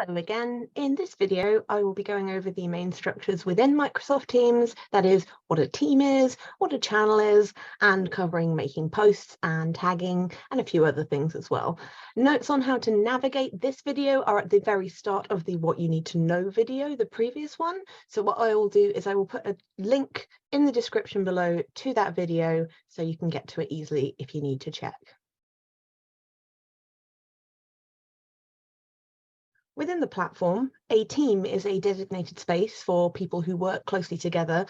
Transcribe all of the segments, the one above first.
Hello again. In this video, I will be going over the main structures within Microsoft Teams. That is, what a team is, what a channel is, and covering making posts and tagging and a few other things as well. Notes on how to navigate this video are at the very start of the What You Need to Know video, the previous one. So what I will do is I will put a link in the description below to that video so you can get to it easily if you need to check. Within the platform, a team is a designated space for people who work closely together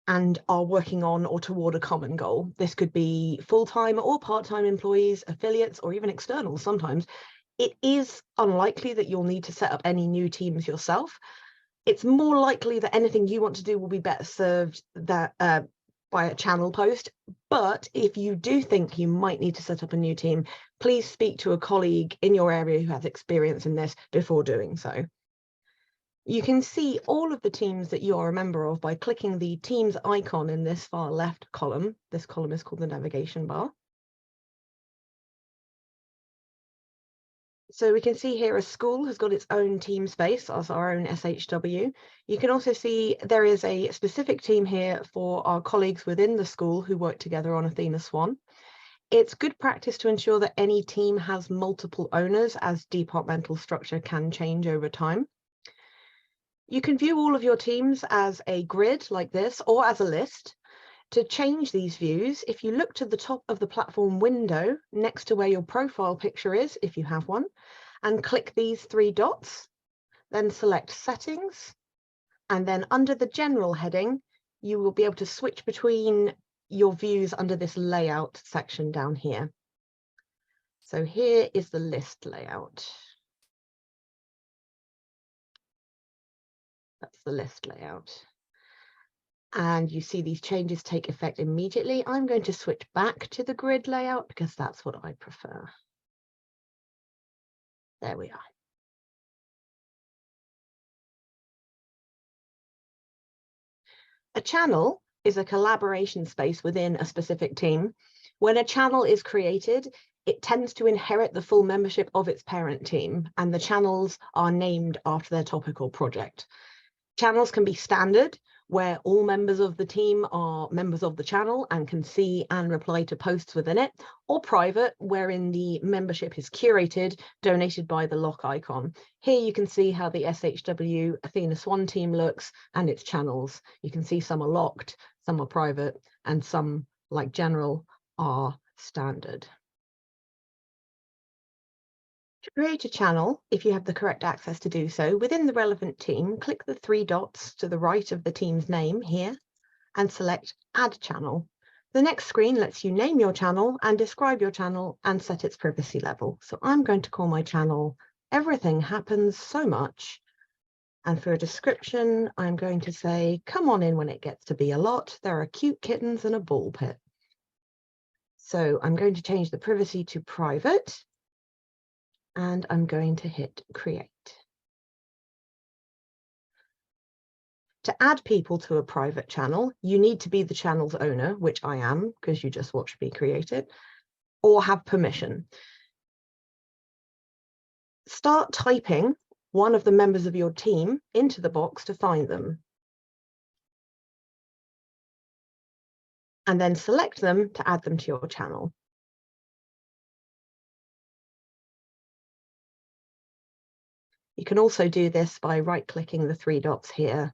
and are working on or toward a common goal. This could be full-time or part-time employees, affiliates, or even externals sometimes. It is unlikely that you'll need to set up any new teams yourself. It's more likely that anything you want to do will be better served by a channel post. But if you do think you might need to set up a new team, please speak to a colleague in your area who has experience in this before doing so. You can see all of the teams that you are a member of by clicking the Teams icon in this far left column. This column is called the navigation bar. So we can see here a school has got its own team space as our own SHW. You can also see there is a specific team here for our colleagues within the school who work together on Athena Swan. It's good practice to ensure that any team has multiple owners, as departmental structure can change over time. You can view all of your teams as a grid like this or as a list. To change these views, if you look to the top of the platform window next to where your profile picture is, if you have one, and click these three dots, then select Settings, and then under the General heading, you will be able to switch between your views under this Layout section down here. So here is the list layout. That's the list layout. And you see these changes take effect immediately. I'm going to switch back to the grid layout because that's what I prefer. There we are. A channel is a collaboration space within a specific team. When a channel is created, it tends to inherit the full membership of its parent team, and the channels are named after their topic or project. Channels can be standard, where all members of the team are members of the channel and can see and reply to posts within it, or private, wherein the membership is curated, donated by the lock icon. Here you can see how the SHW Athena Swan team looks and its channels. You can see some are locked, some are private, and some, like general, are standard. To create a channel, if you have the correct access to do so, within the relevant team, click the three dots to the right of the team's name here and select Add Channel. The next screen lets you name your channel and describe your channel and set its privacy level. So I'm going to call my channel Everything Happens So Much. And for a description, I'm going to say, come on in when it gets to be a lot. There are cute kittens and a ball pit. So I'm going to change the privacy to private. And I'm going to hit create. To add people to a private channel, you need to be the channel's owner, which I am, because you just watched me create it, or have permission. Start typing one of the members of your team into the box to find them. And then select them to add them to your channel. You can also do this by right-clicking the three dots here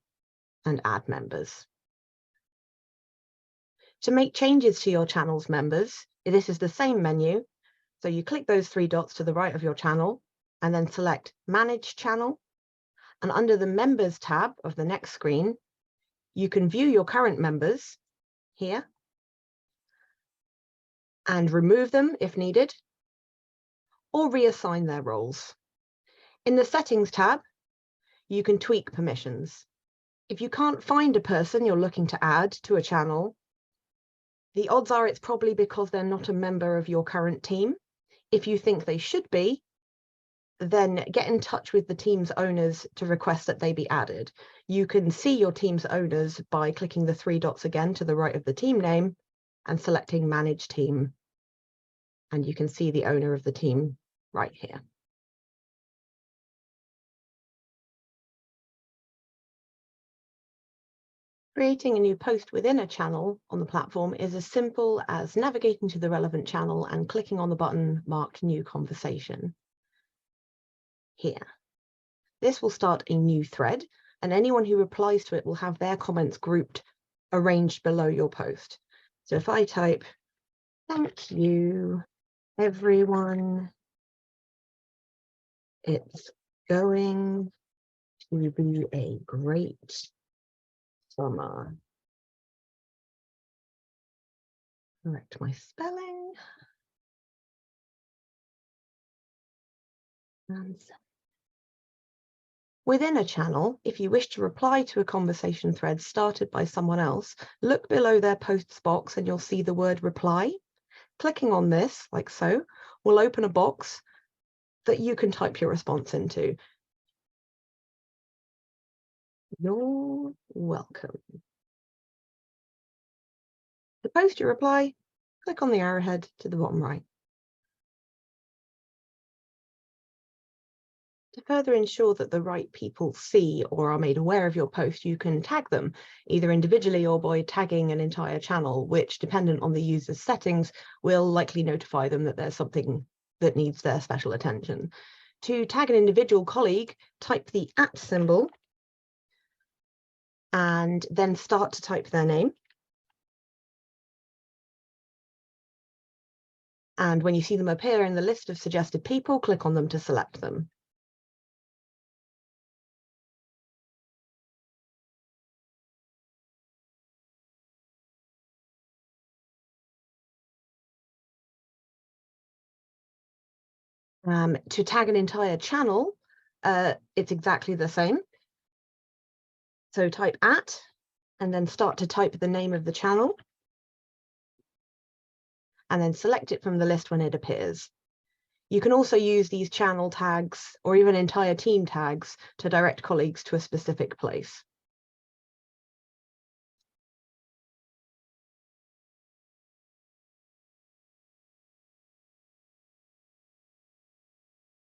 and add members. To make changes to your channel's members, this is the same menu. So you click those three dots to the right of your channel and then select Manage Channel. And under the Members tab of the next screen, you can view your current members here and remove them if needed, or reassign their roles. In the Settings tab, you can tweak permissions. If you can't find a person you're looking to add to a channel, the odds are it's probably because they're not a member of your current team. If you think they should be, then get in touch with the team's owners to request that they be added. You can see your team's owners by clicking the three dots again to the right of the team name and selecting Manage Team. And you can see the owner of the team right here. Creating a new post within a channel on the platform is as simple as navigating to the relevant channel and clicking on the button marked New Conversation here. This will start a new thread, and anyone who replies to it will have their comments grouped, arranged below your post. So if I type, "Thank you, everyone. It's going to be a great summer." Correct my spelling. And within a channel, if you wish to reply to a conversation thread started by someone else, look below their posts box and you'll see the word reply. Clicking on this, like so, will open a box that you can type your response into. You're welcome. To post your reply, click on the arrowhead to the bottom right. To further ensure that the right people see or are made aware of your post, you can tag them, either individually or by tagging an entire channel, which, dependent on the user's settings, will likely notify them that there's something that needs their special attention. To tag an individual colleague, type the @ symbol and then start to type their name. And when you see them appear in the list of suggested people, click on them to select them. To tag an entire channel, it's exactly the same. So type @ and then start to type the name of the channel, and then select it from the list when it appears. You can also use these channel tags or even entire team tags to direct colleagues to a specific place.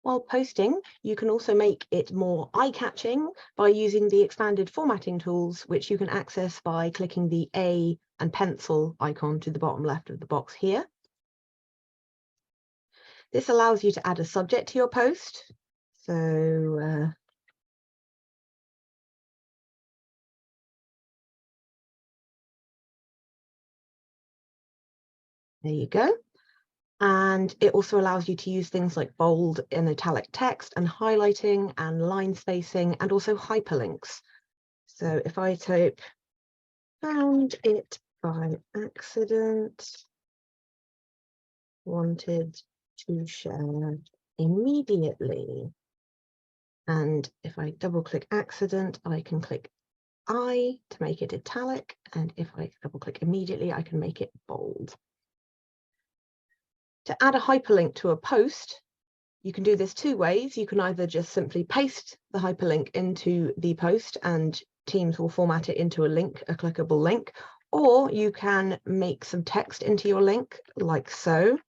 While posting, you can also make it more eye-catching by using the expanded formatting tools, which you can access by clicking the A and pencil icon to the bottom left of the box here. This allows you to add a subject to your post. So there you go. And it also allows you to use things like bold and italic text and highlighting and line spacing and also hyperlinks. So if I type, "Found it by accident, wanted to share immediately." And if I double click accident, I can click I to make it italic. And if I double click immediately, I can make it bold. To add a hyperlink to a post, you can do this two ways. You can either just simply paste the hyperlink into the post and Teams will format it into a link, a clickable link, or you can make some text into your link like so.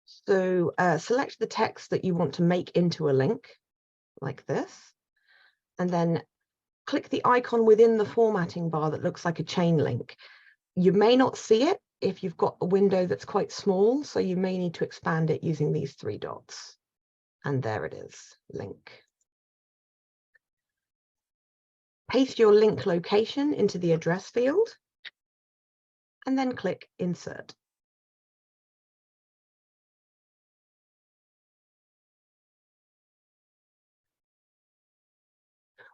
So select the text that you want to make into a link like this, and then click the icon within the formatting bar that looks like a chain link. You may not see it if you've got a window that's quite small, so you may need to expand it using these 3 dots. And there it is, link. Paste your link location into the address field, and then click Insert.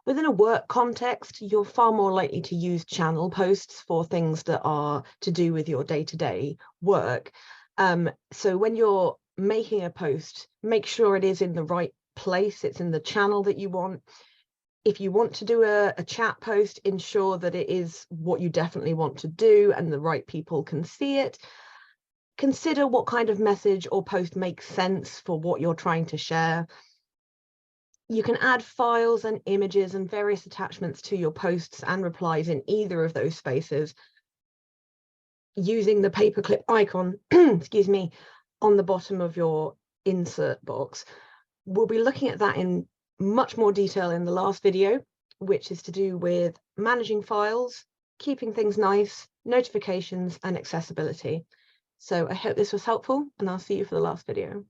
Within a work context, you're far more likely to use channel posts for things that are to do with your day-to-day work. So when you're making a post, make sure it is in the right place, it's in the channel that you want. If you want to do a chat post, ensure that it is what you definitely want to do and the right people can see it. Consider what kind of message or post makes sense for what you're trying to share. You can add files and images and various attachments to your posts and replies in either of those spaces using the paperclip icon, excuse me, on the bottom of your insert box. We'll be looking at that in much more detail in the last video, which is to do with managing files, keeping things nice, notifications, and accessibility. So I hope this was helpful, and I'll see you for the last video.